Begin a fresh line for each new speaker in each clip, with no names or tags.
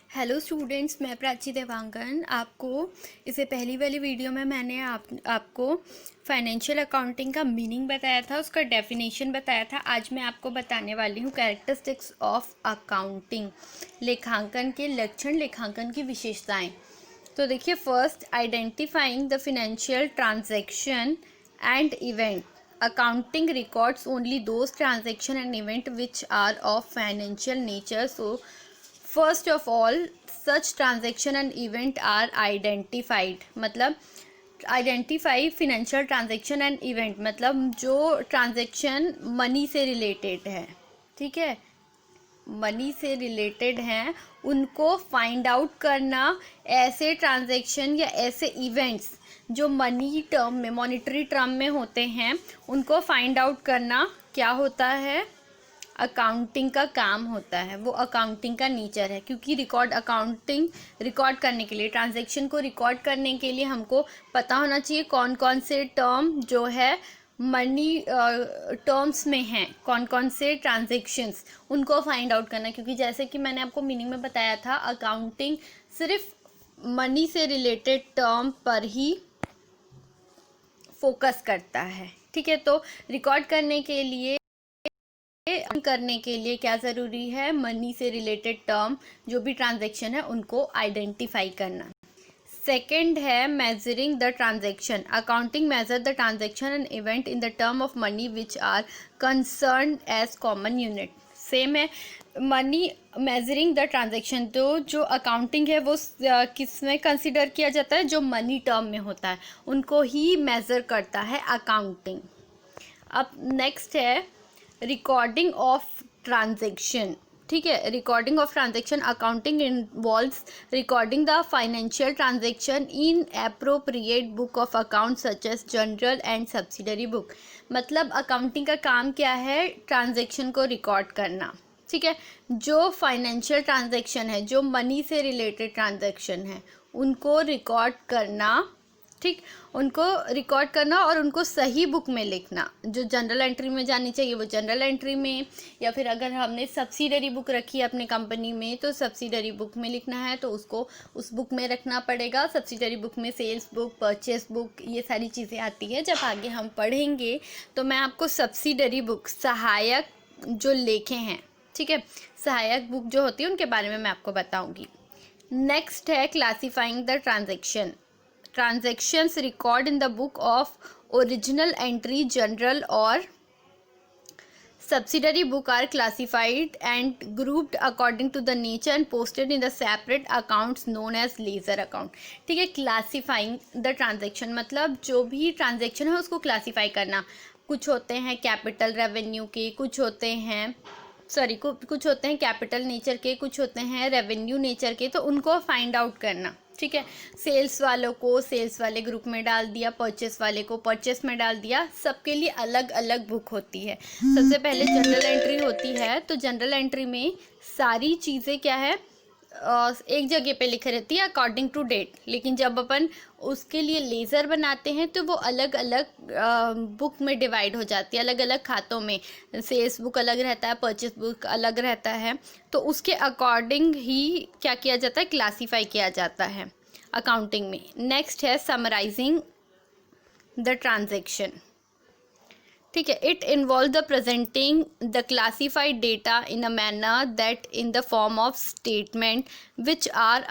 Hello students, मैं प्राची देवांगन। आपको इससे पहली वाली वीडियो में मैंने आपको फाइनेंशियल अकाउंटिंग का मीनिंग बताया था, उसका डेफिनेशन बताया था। आज मैं आपको बताने वाली हूँ कैरेक्टरिस्टिक्स ऑफ अकाउंटिंग, लेखांकन के लक्षण, लेखांकन की विशेषताएं। तो देखिए, first, identifying the financial transaction and event. Accounting records only those transaction and event which are of financial nature. So first of all, such transaction and event are identified। मतलब identify financial transaction and event, मतलब जो transaction money से related है, ठीक है, money से related हैं, उनको फाइंड आउट करना। ऐसे ट्रांजैक्शन या ऐसे इवेंट्स जो मनी टर्म में, मॉनेटरी टर्म में होते हैं, उनको फाइंड आउट करना क्या होता है? अकाउंटिंग का काम होता है। वो अकाउंटिंग का नेचर है, क्योंकि अकाउंटिंग रिकॉर्ड करने के लिए, ट्रांजैक्शन को रिकॉर्ड करने के लिए हमको पता होना चाहिए कौन कौन से टर्म जो है मनी टर्म्स में हैं, कौन कौन से ट्रांजैक्शंस, उनको फाइंड आउट करना। क्योंकि जैसे कि मैंने आपको मीनिंग में बताया था, अकाउंटिंग सिर्फ मनी से रिलेटेड टर्म पर ही फोकस करता है, ठीक है। तो रिकॉर्ड करने के लिए क्या ज़रूरी है? मनी से रिलेटेड टर्म जो भी ट्रांजैक्शन है उनको आइडेंटिफाई करना। सेकेंड है measuring the transaction. Accounting measure the transaction and event in the term of money which are concern as common unit. Same है, मनी मेजरिंग द ट्रांजैक्शन। तो जो अकाउंटिंग है वो किस में कंसिडर किया जाता है? जो मनी टर्म में होता है उनको ही मेज़र करता है अकाउंटिंग। अब नेक्स्ट है रिकॉर्डिंग ऑफ ट्रांजैक्शन, ठीक है। Recording of transaction, accounting involves recording the financial transaction in appropriate book of account such as general and subsidiary book. मतलब अकाउंटिंग का काम क्या है? ट्रांजैक्शन को रिकॉर्ड करना, ठीक है। जो फाइनेंशियल ट्रांजैक्शन है, जो मनी से रिलेटेड ट्रांजैक्शन है, उनको रिकॉर्ड करना, ठीक, उनको रिकॉर्ड करना और उनको सही बुक में लिखना। जो जनरल एंट्री में जानी चाहिए वो जनरल एंट्री में, या फिर अगर हमने सब्सिडरी बुक रखी है अपने कंपनी में तो सब्सिडरी बुक में लिखना है, तो उसको उस बुक में रखना पड़ेगा। सब्सिडरी बुक में सेल्स बुक, परचेस बुक, ये सारी चीज़ें आती है। जब आगे हम पढ़ेंगे तो मैं आपको सब्सिडरी बुक, सहायक जो लेखे हैं, ठीक है, सहायक बुक जो होती है उनके बारे में मैं आपको बताऊँगी। नेक्स्ट है classifying the transaction. Transactions record in the book of original entry, general or subsidiary book are classified and grouped according to the nature and posted in the separate accounts known as ledger account। ठीक है, classifying the transaction मतलब जो भी transaction है उसको classify करना। कुछ होते हैं कैपिटल रेवेन्यू के, कुछ होते हैं कुछ होते हैं कैपिटल नेचर के, कुछ होते हैं रेवेन्यू नेचर के, तो उनको फाइंड आउट करना, ठीक है। सेल्स वालों को सेल्स वाले ग्रुप में डाल दिया, परचेस वाले को परचेस में डाल दिया। सबके लिए अलग अलग बुक होती है। सबसे पहले जनरल एंट्री होती है, तो जनरल एंट्री में सारी चीज़ें क्या है, एक जगह पे लिखे रहती है अकॉर्डिंग टू डेट। लेकिन जब अपन उसके लिए लेज़र बनाते हैं तो वो अलग अलग बुक में डिवाइड हो जाती है, अलग अलग खातों में। सेल्स बुक अलग रहता है, परचेस बुक अलग रहता है, तो उसके अकॉर्डिंग ही क्या किया जाता है? क्लासीफाई किया जाता है अकाउंटिंग में। नेक्स्ट है समराइजिंग द ट्रांजेक्शन, ठीक है। It involve the presenting the classified data in a manner that in the form of statement which are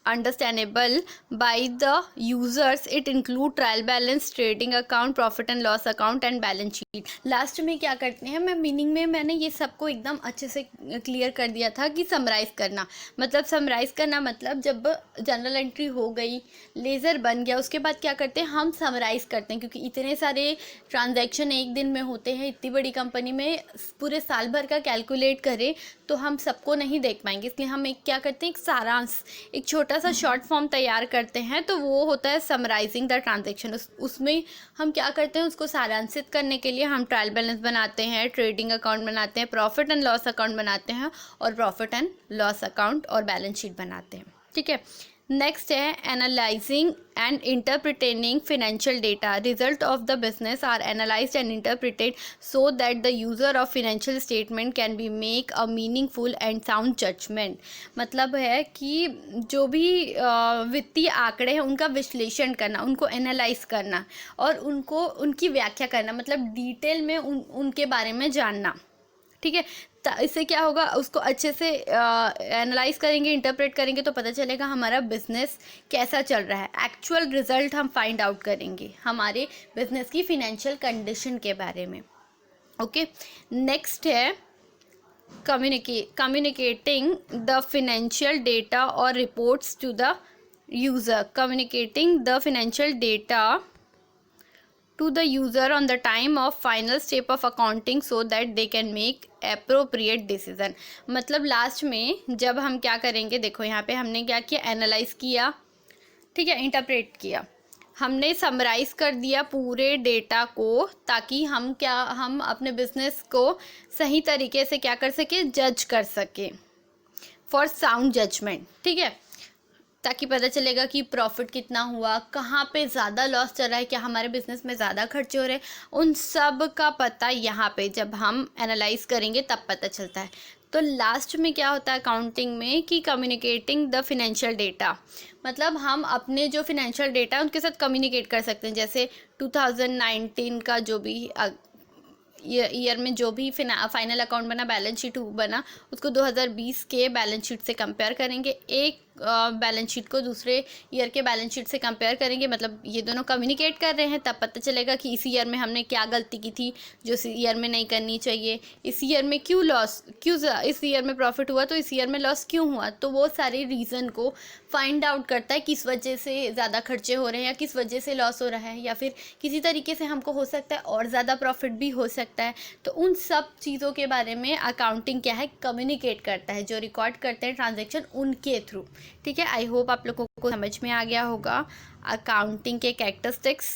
understandable by the users. It include trial balance, trading account, profit and loss account and balance sheet. Last में क्या करते हैं, मैं meaning में मैंने ये सबको एकदम अच्छे से क्लियर कर दिया था कि समराइज़ करना। मतलब समराइज़ करना मतलब जब जनरल एंट्री हो गई, लेज़र बन गया, उसके बाद क्या करते हैं? हम समराइज़ करते हैं, क्योंकि इतने सारे ट्रांजैक्शन एक दिन में होते हैं। इतनी बड़ी कंपनी में पूरे साल भर का कैलकुलेट करें तो हम सबको नहीं देख पाएंगे, इसलिए हम एक क्या करते हैं, एक सारांश, एक छोटा सा शॉर्ट फॉर्म तैयार करते हैं, तो वो होता है समराइजिंग द ट्रांजैक्शन। उसमें हम क्या करते हैं, उसको सारांशित करने के लिए हम ट्रायल बैलेंस बनाते हैं, ट्रेडिंग अकाउंट बनाते हैं, प्रॉफिट एंड लॉस अकाउंट बनाते हैं, और प्रॉफिट एंड लॉस अकाउंट और बैलेंस शीट बनाते हैं, ठीक है। नेक्स्ट है analysing and interpreting financial data. Result of the business are analysed and interpreted so that the user of financial statement can be make a meaningful and sound judgement. मतलब है कि जो भी वित्तीय आंकड़े हैं उनका विश्लेषण करना, उनको एनालाइज करना और उनको उनकी व्याख्या करना, मतलब डिटेल में उनके बारे में जानना। ठीक है, इससे क्या होगा, उसको अच्छे से एनालाइज करेंगे, इंटरप्रेट करेंगे तो पता चलेगा हमारा बिजनेस कैसा चल रहा है। एक्चुअल रिजल्ट हम फाइंड आउट करेंगे हमारे बिजनेस की फिनेंशियल कंडीशन के बारे में। ओके, नेक्स्ट है कम्युनिकेटिंग द फिनेंशियल डेटा और reports to the user. Communicating the financial data to the user on the time of final step of accounting so that they can make appropriate decision। मतलब last में जब हम क्या करेंगे, देखो यहाँ पे हमने क्या किया, एनालाइज किया, ठीक है, इंटरप्रेट किया, हमने समराइज कर दिया पूरे डेटा को, ताकि हम अपने बिजनेस को सही तरीके से क्या कर सके, जज कर सके फॉर साउंड जजमेंट। ठीक है, ताकि पता चलेगा कि प्रॉफिट कितना हुआ, कहाँ पे ज़्यादा लॉस चल रहा है, क्या हमारे बिजनेस में ज़्यादा खर्चे हो रहे हैं, उन सब का पता यहाँ पे जब हम एनालाइज करेंगे तब पता चलता है। तो लास्ट में क्या होता है अकाउंटिंग में कि कम्युनिकेटिंग द फिनेंशियल डेटा, मतलब हम अपने जो फिनेंशियल डेटा है उनके साथ कम्युनिकेट कर सकते हैं। जैसे 2019 का जो भी ईयर में जो भी फाइनल अकाउंट बना, बैलेंस शीट बना, उसको 2020 के बैलेंस शीट से कंपेयर करेंगे, एक बैलेंस शीट को दूसरे ईयर के बैलेंस शीट से कंपेयर करेंगे। मतलब ये दोनों कम्युनिकेट कर रहे हैं, तब पता चलेगा कि इस ईयर में हमने क्या गलती की थी जो इस ईयर में नहीं करनी चाहिए, इस ईयर में इस ईयर में प्रॉफिट हुआ तो इस ईयर में लॉस क्यों हुआ। तो वो सारे रीज़न को फाइंड आउट करता है, किस वजह से ज़्यादा खर्चे हो रहे हैं या किस वजह से लॉस हो रहा है, या फिर किसी तरीके से हमको हो सकता है और ज़्यादा प्रॉफिट भी हो सकता है। तो उन सब चीज़ों के बारे में अकाउंटिंग क्या है, कम्युनिकेट करता है, जो रिकॉर्ड करते हैं ट्रांजैक्शन उनके थ्रू। ठीक है, आई होप आप लोगों को समझ में आ गया होगा अकाउंटिंग के कैरेक्टरिस्टिक्स।